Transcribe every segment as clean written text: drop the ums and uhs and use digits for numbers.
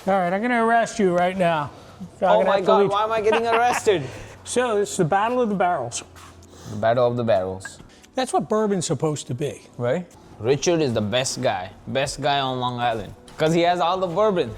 All right, I'm going to arrest you right now. Oh my God, why am I getting arrested? So, it's the Battle of the Barrels. The Battle of the Barrels. That's what bourbon's supposed to be. Right? Richard is the best guy on Long Island, because he has all the bourbon.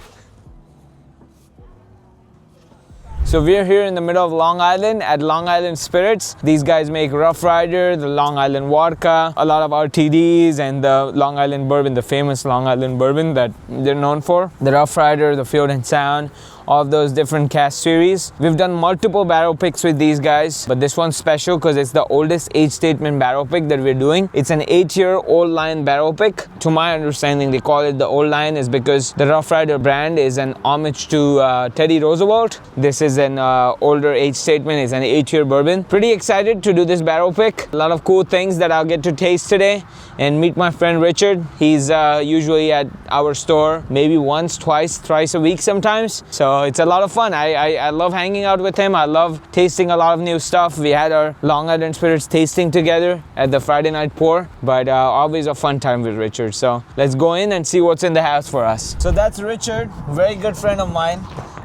So we're here in the middle of Long Island at Long Island Spirits. These guys make Rough Rider, the Long Island Vodka, a lot of RTDs, and the Long Island Bourbon, the famous Long Island Bourbon that they're known for. The Rough Rider, the Fjord and Sound, all of those different cask series. We've done multiple barrel picks with these guys, but this one's special because it's the oldest age statement barrel pick that we're doing. It's an 8-year-old line barrel pick. To my understanding, they call it the old line is because the Rough Rider brand is an homage to Teddy Roosevelt. This is an older age statement. It's an 8-year bourbon. Pretty excited to do this barrel pick. A lot of cool things that I'll get to taste today and meet my friend Richard. He's usually at our store maybe once, twice, thrice a week sometimes. So it's a lot of fun. I love hanging out with him. I love tasting a lot of new stuff. We had our Long Island Spirits tasting together at the Friday night pour, but always a fun time with Richard. So let's go in and see what's in the house for us. So that's Richard, very good friend of mine.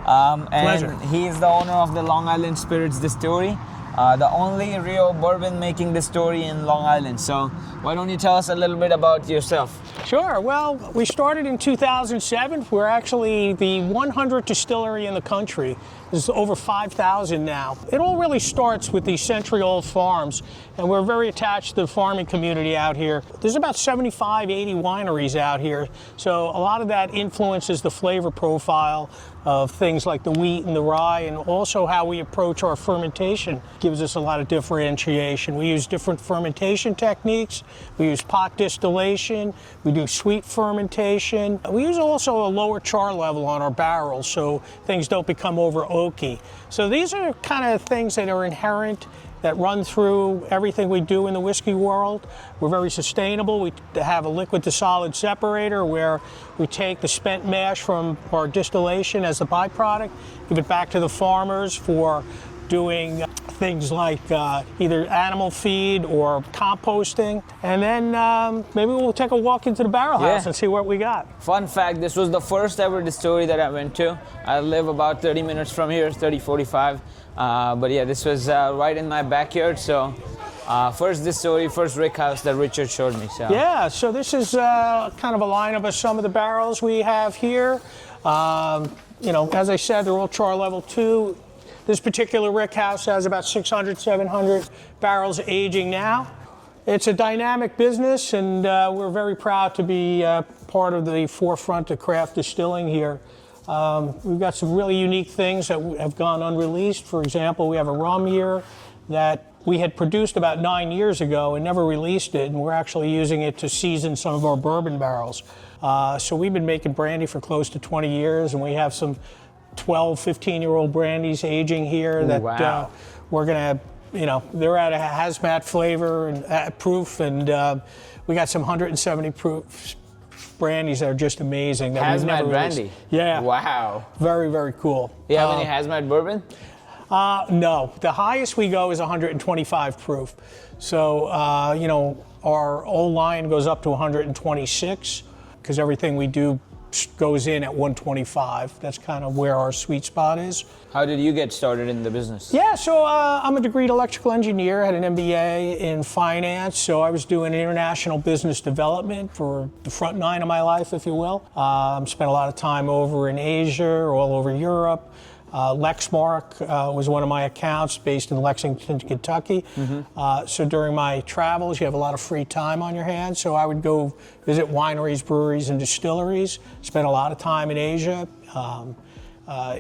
And Pleasure. he is the owner of the Long Island Spirits Distillery, the only real bourbon making distillery in Long Island. So why don't you tell us a little bit about yourself? Sure. Well, we started in 2007. We're actually the 100th distillery in the country. There's over 5,000 now. It all really starts with these century-old farms, and we're very attached to the farming community out here. There's about 75, 80 wineries out here, so a lot of that influences the flavor profile of things like the wheat and the rye, and also how we approach our fermentation gives us a lot of differentiation. We use different fermentation techniques. We use pot distillation. We do sweet fermentation. We use also a lower char level on our barrels so things don't become over oaky. So these are kind of things that are inherent, that run through everything we do in the whiskey world. We're very sustainable. We have a liquid to solid separator where we take the spent mash from our distillation as the byproduct, give it back to the farmers for doing things like either animal feed or composting. And then maybe we'll take a walk into the barrel house and see what we got. Fun fact, this was the first ever distillery that I went to. I live about 30 minutes from here, 30, 45. But yeah, this was right in my backyard. So first distillery, first rick house that Richard showed me. So. Yeah, so this is kind of a lineup of some of the barrels we have here. You know, as I said, they're all char level 2. This particular rick house has about 600, 700 barrels aging now. It's a dynamic business, and we're very proud to be part of the forefront of craft distilling here. We've got some really unique things that have gone unreleased. For example, we have a rum here that we had produced about 9 years ago and never released it, and we're actually using it to season some of our bourbon barrels. So we've been making brandy for close to 20 years, and we have some 12, 15-year-old brandies aging here that we're gonna, you know, they're at a hazmat flavor and proof, and we got some 170 proof brandies that are just amazing. That Hazmat brandy? Yeah. Wow. Very, very cool. You have any hazmat bourbon? No. The highest we go is 125 proof. So, you know, our old line goes up to 126 because everything we do goes in at 125. That's kind of where our sweet spot is. How did you get started in the business? Yeah, so I'm a degreed electrical engineer, had an MBA in finance, so I was doing international business development for the front 9 of my life, if you will. Spent a lot of time over in Asia, all over Europe. Lexmark was one of my accounts based in Lexington, Kentucky. So during my travels, you have a lot of free time on your hands. So I would go visit wineries, breweries, and distilleries. Spent a lot of time in Asia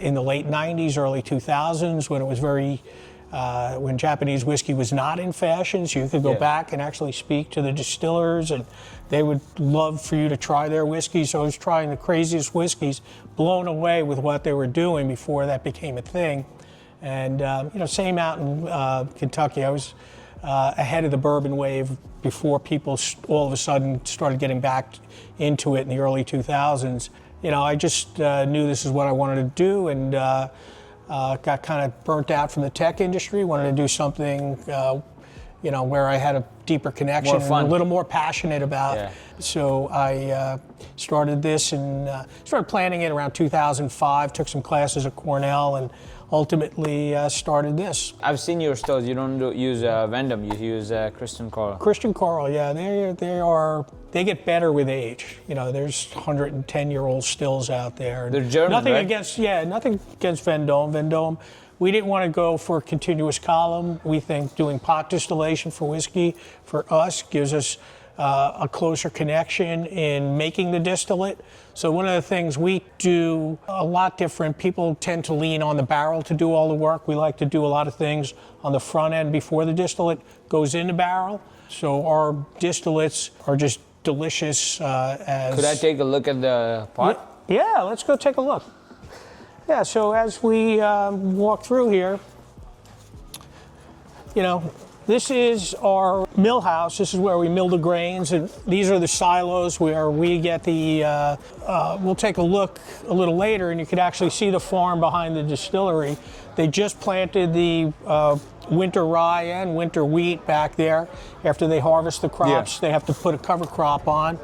in the late 90s, early 2000s, when it was when Japanese whiskey was not in fashion. So you could go back and actually speak to the distillers, and they would love for you to try their whiskey. So I was trying the craziest whiskeys, blown away with what they were doing before that became a thing. And you know, same out in Kentucky. I was ahead of the bourbon wave before people all of a sudden started getting back into it in the early 2000s. You know, I just knew this is what I wanted to do, and got kind of burnt out from the tech industry. Wanted to do something where I had a deeper connection More and fun. a little more passionate about. Yeah. So I started this and started planning it around 2005, took some classes at Cornell, and ultimately started this. I've seen your stills. You don't use Vendom. You use Christian Coral. Christian Coral, yeah, they get better with age. There's 110-year-old stills out there. They're German, nothing right? Nothing against Vendome. Vendome, we didn't want to go for a continuous column. We think doing pot distillation for whiskey, for us, gives us a closer connection in making the distillate. So one of the things we do a lot different, people tend to lean on the barrel to do all the work. We like to do a lot of things on the front end before the distillate goes in the barrel. So our distillates are just delicious as... Could I take a look at the pot? Yeah, let's go take a look. Yeah, so as we walk through here, this is our mill house. This is where we mill the grains, and these are the silos where we get the, we'll take a look a little later, and you can actually see the farm behind the distillery. They just planted the winter rye and winter wheat back there. After they harvest the crops, They have to put a cover crop on.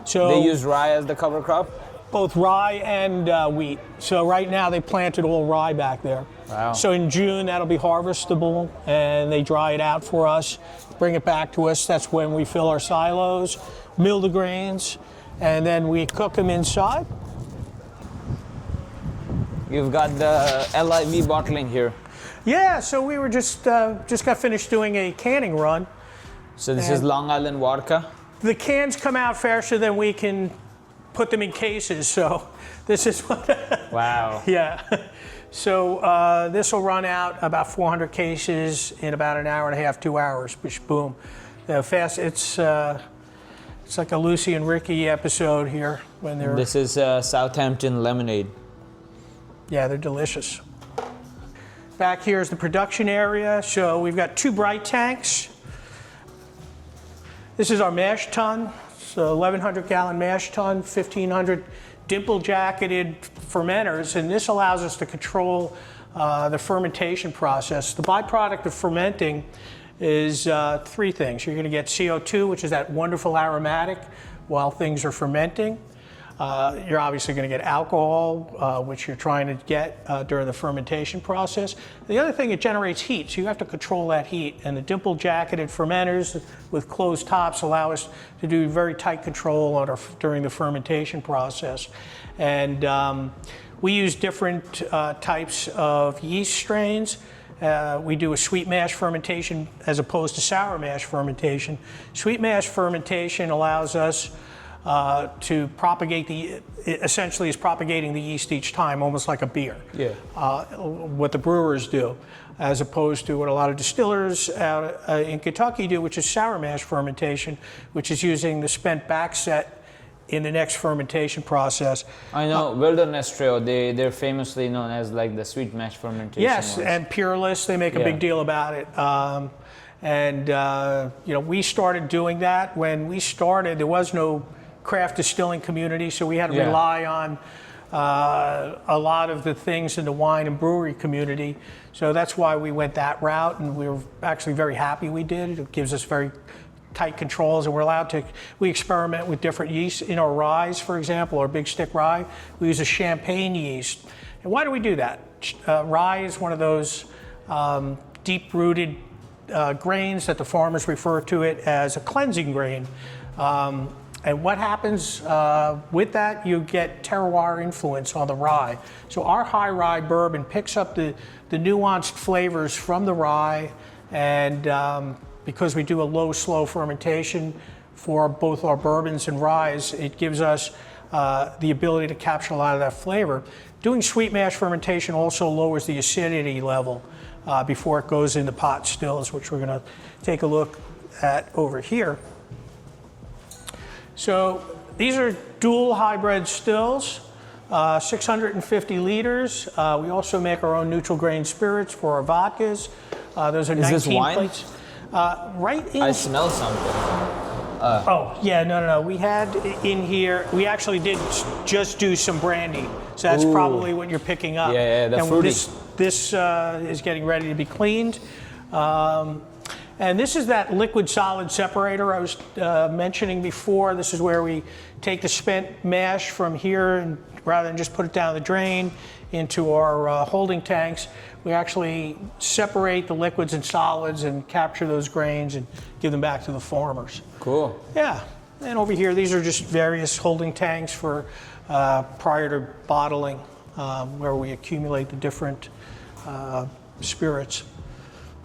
So They use rye as the cover crop? both rye and wheat. So right now they planted all rye back there. Wow. So in June that'll be harvestable, and they dry it out for us, bring it back to us. That's when we fill our silos, mill the grains, and then we cook them inside. You've got the LIV bottling here. Yeah, so we were just got finished doing a canning run. So this is Long Island vodka. The cans come out faster than we can put them in cases, so this is what... Wow. Yeah. So this will run out about 400 cases in about an hour and a half, 2 hours, which boom. Fast, it's like a Lucy and Ricky episode here when they're... This is Southampton lemonade. Yeah, they're delicious. Back here is the production area. So we've got 2 bright tanks. This is our mash tun. So 1,100 gallon mash tun, 1,500 dimple jacketed fermenters, and this allows us to control the fermentation process. The byproduct of fermenting is 3 things. You're going to get CO2, which is that wonderful aromatic while things are fermenting. You're obviously going to get alcohol, which you're trying to get during the fermentation process. The other thing, it generates heat, so you have to control that heat. And the dimple-jacketed fermenters with closed tops allow us to do very tight control during the fermentation process. And we use different types of yeast strains. We do a sweet mash fermentation as opposed to sour mash fermentation. Sweet mash fermentation allows us to propagate essentially is propagating the yeast each time, almost like a beer. Yeah. What the brewers do, as opposed to what a lot of distillers out in Kentucky do, which is sour mash fermentation, which is using the spent backset in the next fermentation process. I know Wilderness Trail, they're famously known as like the sweet mash fermentation. Yes, ones. and Peerless, they make a big deal about it. We started doing that. When we started, there was no craft distilling community, so we had to rely on a lot of the things in the wine and brewery community. So that's why we went that route, and we were actually very happy we did. It gives us very tight controls, and we experiment with different yeasts. In our ryes, for example, our big stick rye, we use a champagne yeast. And why do we do that? Rye is one of those deep-rooted grains that the farmers refer to it as a cleansing grain. And what happens with that, you get terroir influence on the rye. So our high rye bourbon picks up the nuanced flavors from the rye, and because we do a low, slow fermentation for both our bourbons and ryes, it gives us the ability to capture a lot of that flavor. Doing sweet mash fermentation also lowers the acidity level before it goes into pot stills, which we're going to take a look at over here. So these are dual hybrid stills, 650 liters. We also make our own neutral grain spirits for our vodkas. Those are 19 this wine? plates. Right in. I smell something. Oh, yeah, no. We had in here, we actually did just do some brandy. So that's probably what you're picking up. Yeah, the and fruity. This is getting ready to be cleaned. And this is that liquid solid separator I was mentioning before. This is where we take the spent mash from here, and rather than just put it down the drain into our holding tanks, we actually separate the liquids and solids and capture those grains and give them back to the farmers. Cool. Yeah. And over here, these are just various holding tanks for prior to bottling, where we accumulate the different spirits.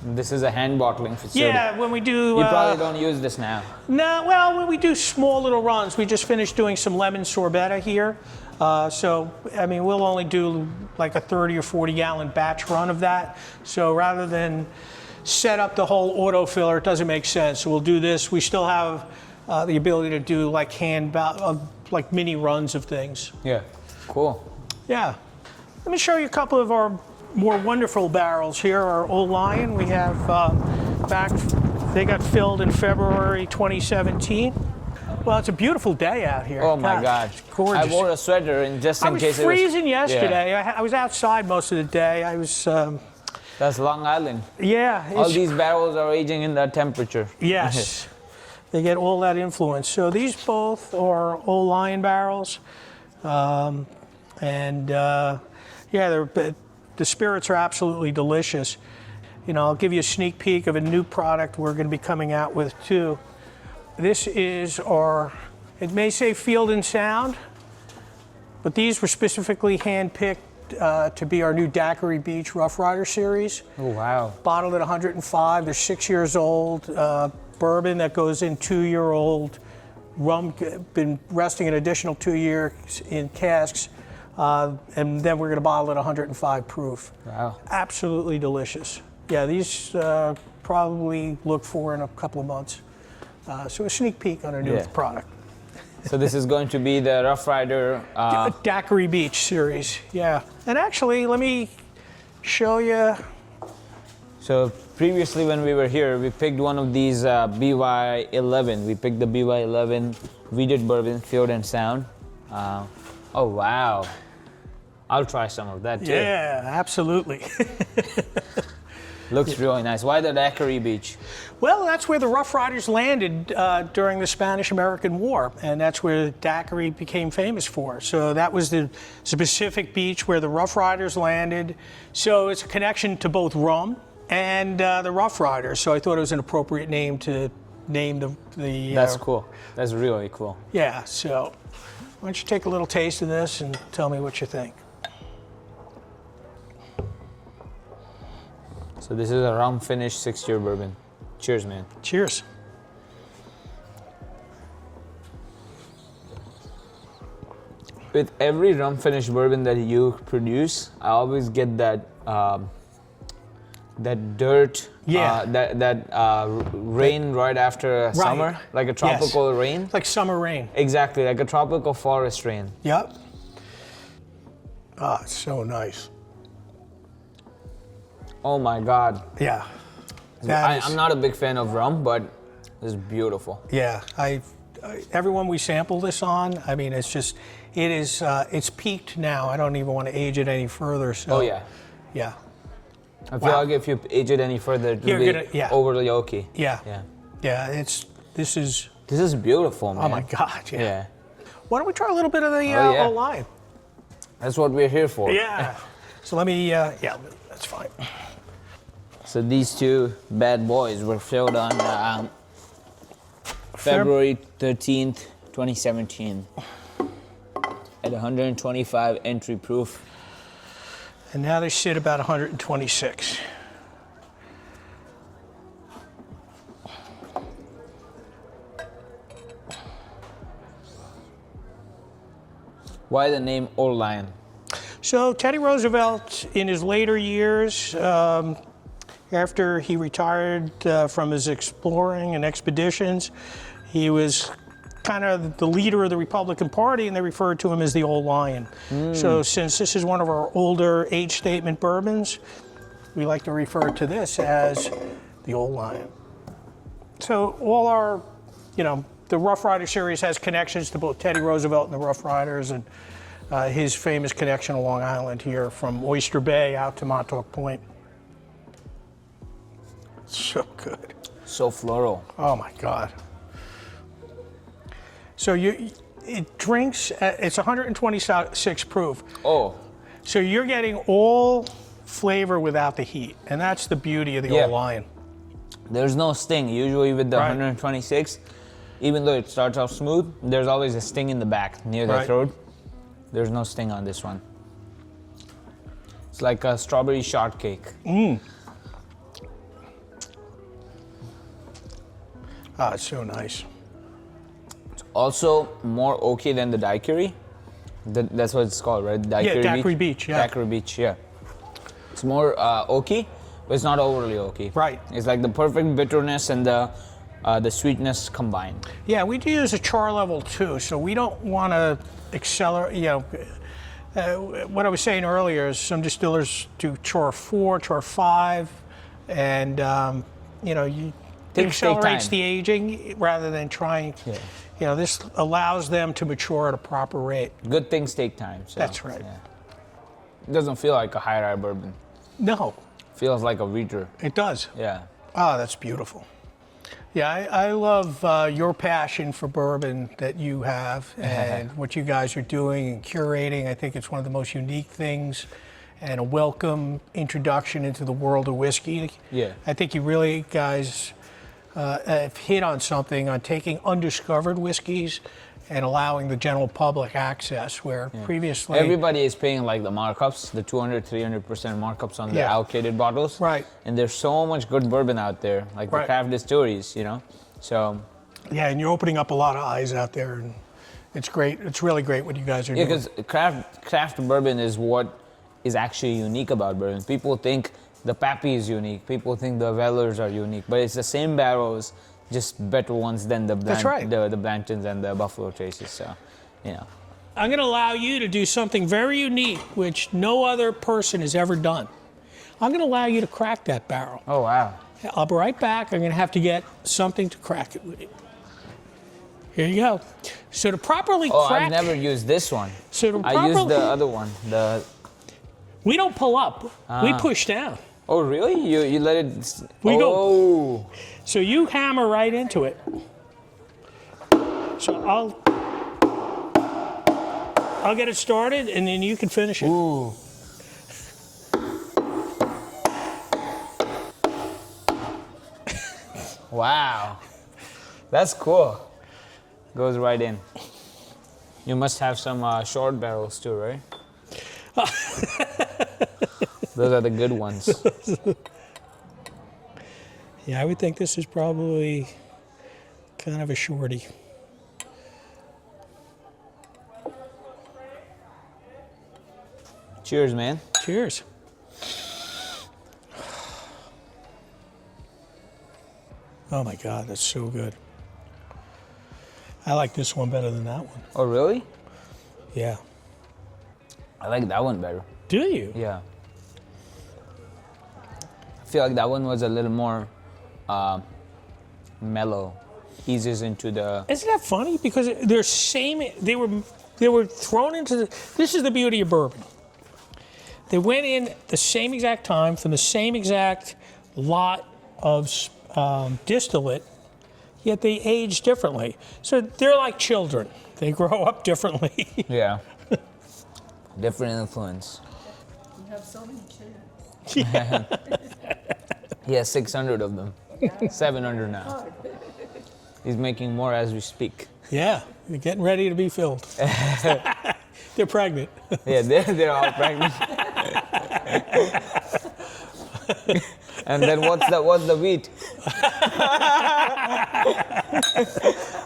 This is a hand bottling facility. Yeah, when we do... You probably don't use this now. No, well, when we do small little runs, we just finished doing some lemon sorbetta here. So, I mean, we'll only do like a 30 or 40 gallon batch run of that. So rather than set up the whole auto filler, it doesn't make sense. So we'll do this. We still have the ability to do like like mini runs of things. Yeah, cool. Yeah. Let me show you a couple of our more wonderful barrels here. Our Old Lion, we have they got filled in February 2017. Well, it's a beautiful day out here. Oh my God. It's gorgeous. I wore a sweater just in case it was... I was freezing yesterday. Yeah. I was outside most of the day. I was... That's Long Island. Yeah. All these barrels are aging in that temperature. Yes. They get all that influence. So these both are Old Lion barrels. Yeah, the spirits are absolutely delicious. You know, I'll give you a sneak peek of a new product we're going to be coming out with too. This is our, it may say Field and Sound, but these were specifically hand-picked to be our new Daiquiri Beach Rough Rider series. Oh, wow. Bottled at 105, they're 6 years old. Bourbon that goes in 2-year-old. Rum, been resting an additional 2 years in casks. And then we're going to bottle at 105 proof. Wow. Absolutely delicious. Yeah, these probably look for in a couple of months. So a sneak peek on our new product. So this is going to be the Rough Rider... Daiquiri Beach series, yeah. And actually, let me show you. So previously when we were here, we picked one of these BY11. We picked the BY11 Weeded Bourbon, Field and Sound. Oh, wow. I'll try some of that too. Yeah, absolutely. Looks really nice. Why the Daiquiri Beach? Well, that's where the Rough Riders landed during the Spanish-American War, and that's where Daiquiri became famous for. So that was the specific beach where the Rough Riders landed. So it's a connection to both rum and the Rough Riders. So I thought it was an appropriate name to name the That's cool. That's really cool. Yeah, so why don't you take a little taste of this and tell me what you think. So this is a rum-finished 6-year bourbon. Cheers, man. Cheers. With every rum-finished bourbon that you produce, I always get that that dirt, rain right after summer, like a tropical rain. Like summer rain. Exactly, like a tropical forest rain. Yep. Ah, it's so nice. Oh my God. Yeah. I'm not a big fan of rum, but it's beautiful. Yeah, everyone we sample this on, I mean, it's just, it's peaked now. I don't even want to age it any further. So, oh yeah. Yeah. I feel like if you age it any further, it'll be overly oaky. Yeah. Yeah. Yeah, this is beautiful, man. Oh my God, yeah. Yeah. Why don't we try a little bit of the Old Lion? That's what we're here for. Yeah. So let me, yeah, that's fine. So these two bad boys were filled on February 13th, 2017 at 125 entry proof. And now they sit about 126. Why the name Old Lion? So Teddy Roosevelt, in his later years, after he retired from his exploring and expeditions, he was kind of the leader of the Republican Party, and they referred to him as the Old Lion. So since this is one of our older age statement bourbons, we like to refer to this as the Old Lion. So all our, the Rough Rider series has connections to both Teddy Roosevelt and the Rough Riders, and his famous connection to Long Island here from Oyster Bay out to Montauk Point. So good. So floral. Oh my God. So it drinks, it's 126 proof. Oh, So you're getting all flavor without the heat. And that's the beauty of the Old Lion. there's no sting. Usually with the Right. 126, even though it starts off smooth, there's always a sting in the back near the Right. throat. There's no sting on this one. It's like a strawberry shortcake. Ah, it's so nice. Also more oaky than the daiquiri. That's what it's called, right? Daiquiri Beach, yeah. Daiquiri Beach, yeah. It's more oaky, but it's not overly oaky. Right. It's like the perfect bitterness and the sweetness combined. Yeah, we do use a char level too, so we don't want to accelerate, what I was saying earlier is some distillers do char 4, char 5, and, it Things take accelerates time. the aging rather than trying, this allows them to mature at a proper rate. Good things take time. So, That's right. yeah. It doesn't feel like a high rye bourbon. No, Feels like a wheater. it does. Yeah. Oh, that's beautiful. Yeah, I love your passion for bourbon that you have and what you guys are doing and curating. I think it's one of the most unique things and a welcome introduction into the world of whiskey. Yeah. I think you really guys have hit on something on taking undiscovered whiskeys and allowing the general public access where previously... Everybody is paying like the markups, the 200, 300% markups on the allocated bottles. Right. And there's so much good bourbon out there, like the craft distilleries, So... Yeah, and you're opening up a lot of eyes out there, and it's great. It's really great what you guys are Yeah, doing. because craft bourbon is what is actually unique about bourbon. People think the Pappy is unique. People think the Wellers are unique, but it's the same barrels, just better ones than the That's right. the Blantons and the Buffalo Traces. So, I'm going to allow you to do something very unique, which no other person has ever done. I'm going to allow you to crack that barrel. Oh wow! I'll be right back. I'm going to have to get something to crack it with you. Here you go. So to properly crack... I've never used this one. So to I used properly... the other one. We don't pull up. We push down. Oh really? You let it? We go. Oh. So you hammer right into it. So I'll get it started, and then you can finish it. Ooh. Wow. That's cool. Goes right in. You must have some short barrels too, right? Those are the good ones. Yeah, I would think this is probably kind of a shorty. Cheers, man. Cheers. Oh my God, that's so good. I like this one better than that one. Oh, really? Yeah. I like that one better. Do you? Yeah. I feel like that one was a little more mellow. Eases into the... Isn't that funny? Because they're same. They were thrown into the... This is the beauty of bourbon. They went in the same exact time from the same exact lot of distillate, yet they age differently. So they're like children. They grow up differently. Yeah. Different influence. You have so many kids. He has 600 of them. 700 now. He's making more as we speak. Yeah, they're getting ready to be filled. They're pregnant. Yeah, they're all pregnant. And then what's the wheat?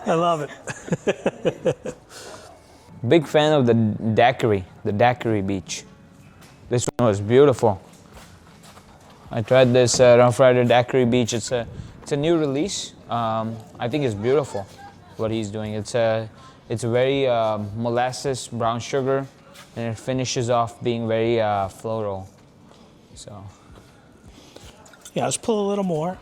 I love it. Big fan of the Daiquiri Beach. This one was beautiful. I tried this Rough Rider Daiquiri Beach. It's a new release. I think it's beautiful what he's doing. It's very molasses, brown sugar, and it finishes off being very floral. So Yeah, let's pull a little more.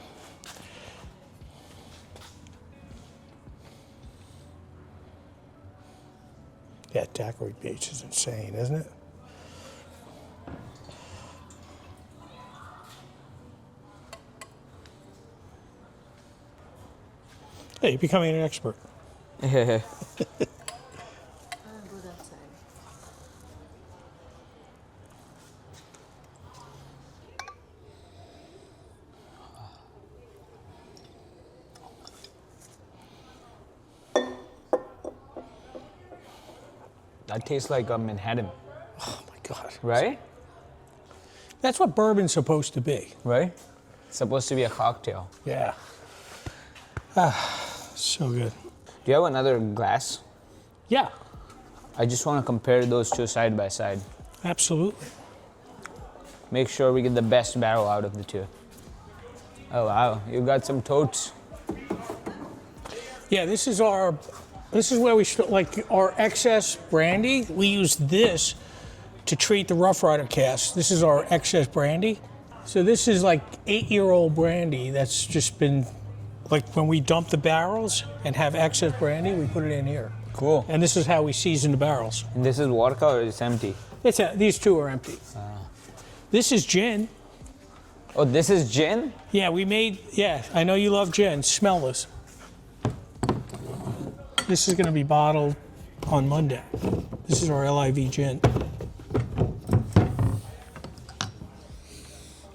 Yeah, Daiquiri Beach is insane, isn't it? Hey, you're becoming an expert. I'll go that side. That tastes like a Manhattan, Oh my God. right? That's what bourbon's supposed to be. Right? It's supposed to be a cocktail. Yeah. So good. Do you have another glass? Yeah, I just want to compare those two side by side. absolutely. Make sure we get the best barrel out of the two. Oh wow, you got some totes. Yeah, this is where we like our excess brandy. We use this to treat the Rough Rider cask. This is our excess brandy. So this is like 8-year-old brandy that's just been, like when we dump the barrels and have excess brandy, we put it in here. Cool. And this is how we season the barrels. And this is vodka or it's empty? These two are empty. This is gin. Oh, this is gin? Yeah, I know you love gin. Smell this. This is going to be bottled on Monday. This is our LIV gin.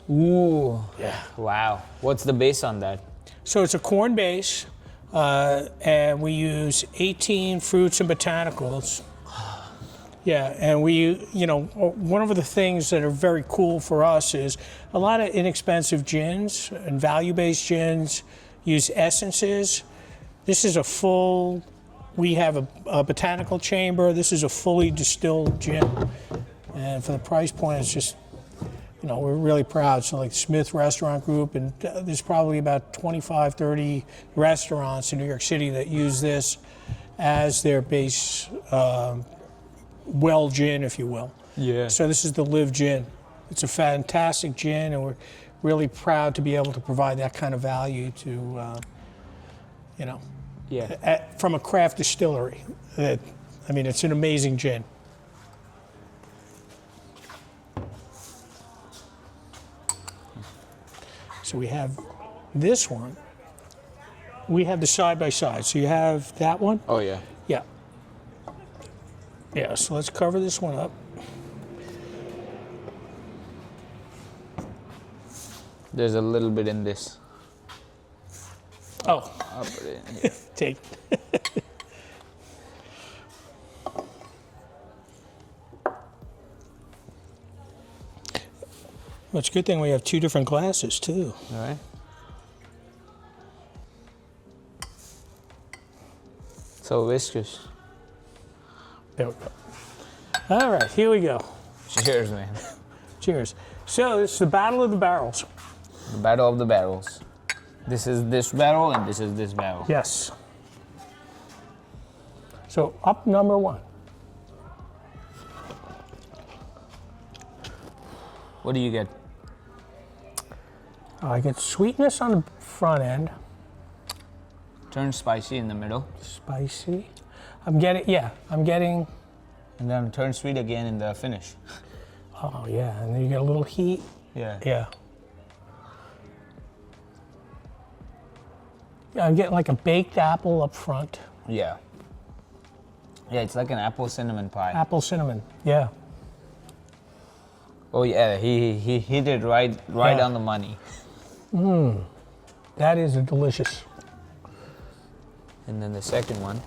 Ooh. Yeah. Wow. What's the base on that? So it's a corn base, and we use 18 fruits and botanicals. Yeah, and one of the things that are very cool for us is a lot of inexpensive gins and value-based gins use essences. This is we have a botanical chamber. This is a fully distilled gin. And for the price point, it's just, we're really proud. So like Smith Restaurant Group, and there's probably about 25, 30 restaurants in New York City that use this as their base well gin, if you will. Yeah. So this is the Live Gin. It's a fantastic gin, and we're really proud to be able to provide that kind of value to, Yeah. from a craft distillery. It's an amazing gin. So we have this one. We have the side by side. So you have that one. Oh yeah. Yeah. Yeah, so let's cover this one up. There's a little bit in this. Oh, I'll put it in here. take. Well, it's a good thing we have two different glasses, too. All right. So viscous. There we go. All right, here we go. Cheers, man. Cheers. So it's the Battle of the Barrels. The battle of the barrels. This is this barrel and this is this barrel. Yes. So up number one. What do you get? I get sweetness on the front end. Turn spicy in the middle. Spicy. I'm getting, And then turn sweet again in the finish. oh yeah, and then you get a little heat. Yeah. Yeah. Yeah, I'm getting like a baked apple up front. Yeah. Yeah, it's like an apple cinnamon pie. Apple cinnamon, yeah. Oh yeah, he hit it right Yeah. on the money. That is a delicious. And then the second one.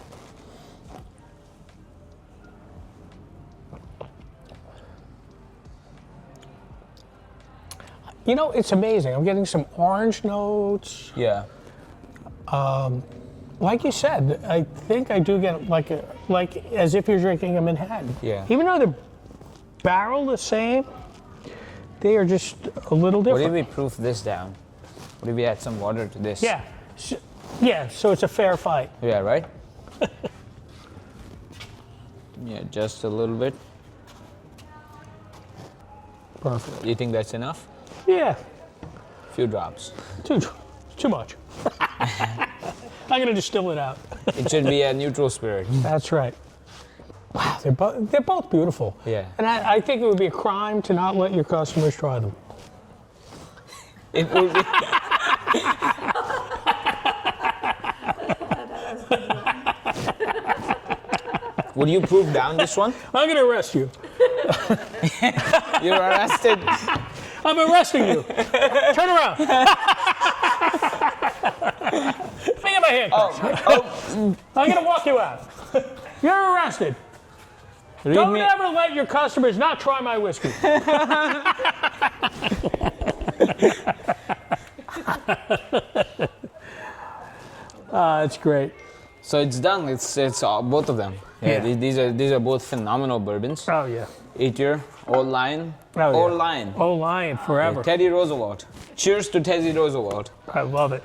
It's amazing. I'm getting some orange notes. Yeah. Like you said, I think I do get like as if you're drinking a Manhattan. Yeah. Even though the barrel the same, they are just a little What different. if we proof this down? What if we add some water to this? Yeah. So it's a fair fight. Yeah, right? Yeah, just a little bit. Perfect. You think that's enough? Yeah. Few drops. Too much. I'm gonna distill it out. It should be a neutral spirit. That's right. Wow, they're both beautiful. Yeah. And I think it would be a crime to not let your customers try them. It will be. Would you proof down this one? I'm going to arrest you. You're arrested. I'm arresting you. Turn around. Let me get my handcuffs. I'm going to walk you out. You're arrested. Don't ever let your customers not try my whiskey. That's great. So it's done. It's both of them. Yeah. Yeah. These are both phenomenal bourbons. Oh, yeah. 8-year, old line, Oh, old yeah. line. Old Lion forever. Teddy Roosevelt. Cheers to Teddy Roosevelt. I love it.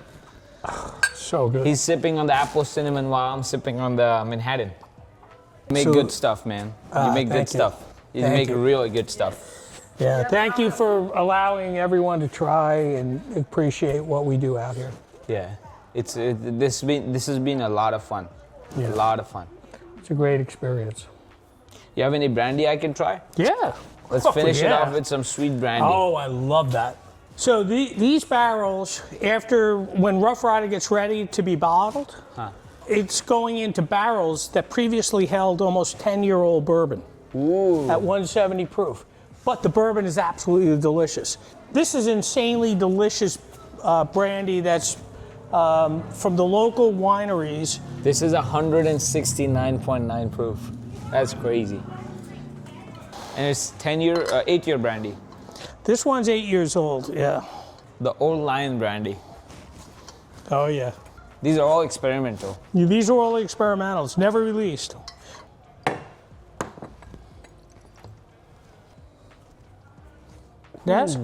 So good. He's sipping on the apple cinnamon while I'm sipping on the Manhattan. You make So- good stuff, man. You make good thank you. stuff. You Thank make you. really good stuff. Yeah, thank you for allowing everyone to try and appreciate what we do out here. Yeah. This has been a lot of fun. Yeah. A lot of fun. It's a great experience. You have any brandy I can try? Yeah. Let's Oh, finish it yeah. off with some sweet brandy. Oh, I love that. So these barrels, when Rough Rider gets ready to be bottled, it's going into barrels that previously held almost 10-year-old bourbon. Ooh. At 170 proof. But the bourbon is absolutely delicious. This is insanely delicious brandy that's from the local wineries. This is 169.9 proof. That's crazy. And it's 8-year brandy. This one's 8 years old, yeah. The old line brandy. Oh, yeah. These are all experimental. These are all experimentals, never released. Yes?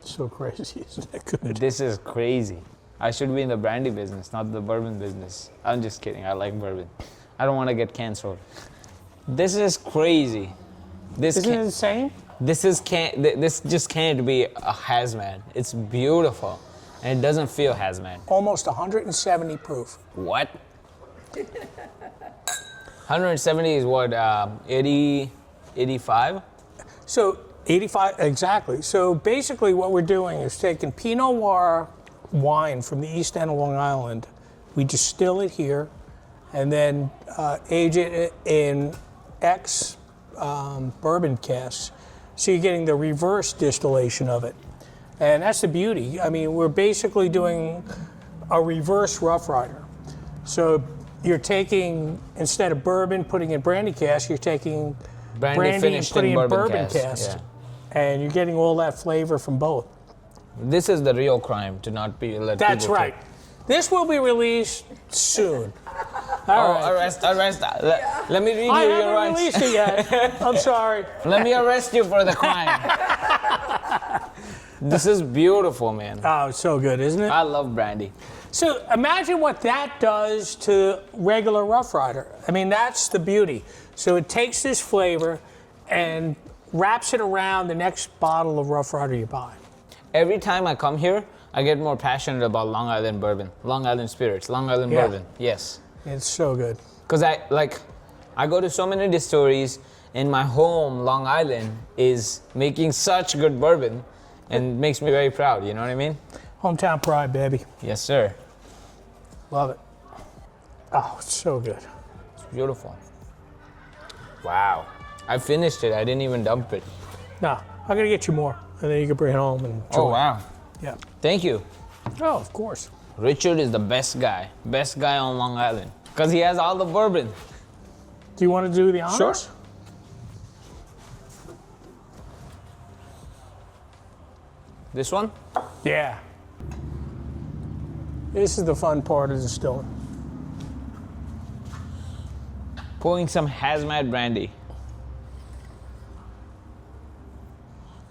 So crazy, isn't that good? This is crazy. I should be in the brandy business, not the bourbon business. I'm just kidding. I like bourbon. I don't want to get canceled. This is crazy. Isn't it insane? This just can't be a hazmat. It's beautiful, and it doesn't feel hazmat. Almost 170 proof. What? 170 is what? 80, 85? So 85, exactly. So basically what we're doing is taking Pinot Noir wine from the East End of Long Island. We distill it here and then age it in bourbon casks. So you're getting the reverse distillation of it. And that's the beauty. I mean, we're basically doing a reverse Rough Rider. So you're taking, instead of bourbon, putting in brandy casks, you're taking brandy and finished putting in in bourbon bourbon casks. casks. And you're getting all that flavor from both. This is the real crime, to not be let That's people right. This will be released soon. Oh, All right. arrest. Let me read I you your haven't rights. released it yet. I'm sorry. Let me arrest you for the crime. This is beautiful, man. Oh, it's so good, isn't it? I love brandy. So imagine what that does to regular Rough Rider. I mean, that's the beauty. So it takes this flavor and wraps it around the next bottle of Rough Rider you buy. Every time I come here, I get more passionate about Long Island bourbon, Long Island spirits, Long Island Yeah. bourbon. Yes. It's so good. Because I go to so many distilleries, and my home, Long Island, is making such good bourbon, and makes me very proud. You know what I mean? Hometown pride, baby. Yes, sir. Love it. Oh, it's so good. It's beautiful. Wow. I finished it. I didn't even dump it. Now, I'm going to get you more, and then you can bring it home and enjoy. Oh, wow. Yeah. Thank you. Oh, of course. Richard is the best guy on Long Island, because he has all the bourbon. Do you want to do the honors? Sure. This one? Yeah. This is the fun part of distilling. Pouring some hazmat brandy.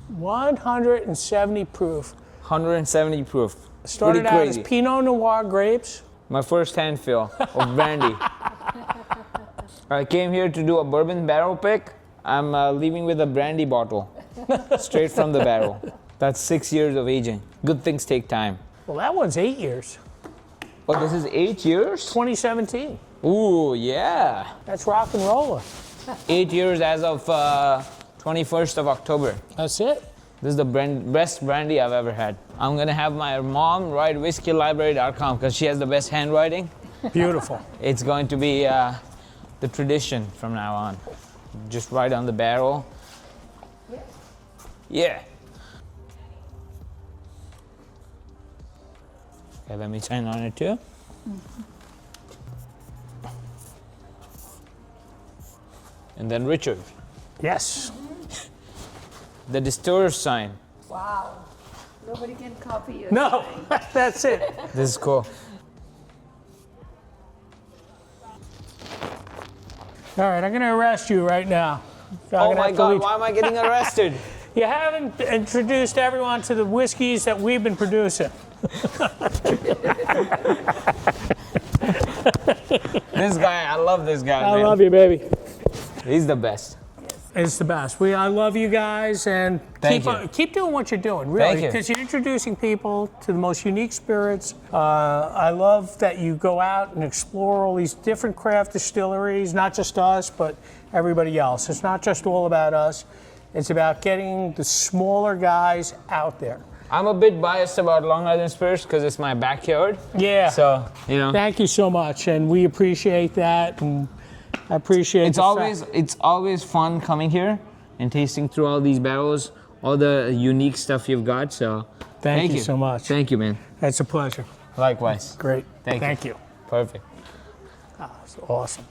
170 proof. 170 proof. Started Pretty out as crazy. Pinot Noir grapes. My first hand fill of brandy. I came here to do a bourbon barrel pick. I'm leaving with a brandy bottle, straight from the barrel. That's 6 years of aging. Good things take time. Well, that one's 8 years. Oh, this is 8 years? 2017. Ooh, yeah. That's rock and roller. 8 years as of 21st of October. That's it. This is the best brandy I've ever had. I'm gonna have my mom write whiskeylibrary.com because she has the best handwriting. Beautiful. It's going to be the tradition from now on. Just right on the barrel. Yeah. Okay, let me turn on it too. And then Richard, Yes. the distiller's sign. Wow. Nobody can copy you. No, that's it. This is cool. All right, I'm going to arrest you right now. Oh my God, why am I getting arrested? You haven't introduced everyone to the whiskeys that we've been producing. This guy, I love this guy, I man. love you, baby. He's the best. It's the best. I love you guys, and Thank you. keep doing what you're doing, Thank really, you. because you're introducing people to the most unique spirits. I love that you go out and explore all these different craft distilleries, not just us, but everybody else. It's not just all about us. It's about getting the smaller guys out there. I'm a bit biased about Long Island Spirits because it's my backyard. Yeah. So, you know. Thank you so much, and we appreciate that, and I appreciate It's always fun coming here and tasting through all these barrels, all the unique stuff you've got. So Thank you so much. Thank you, man. It's a pleasure. Likewise. Great. Thank you. Perfect. It's awesome.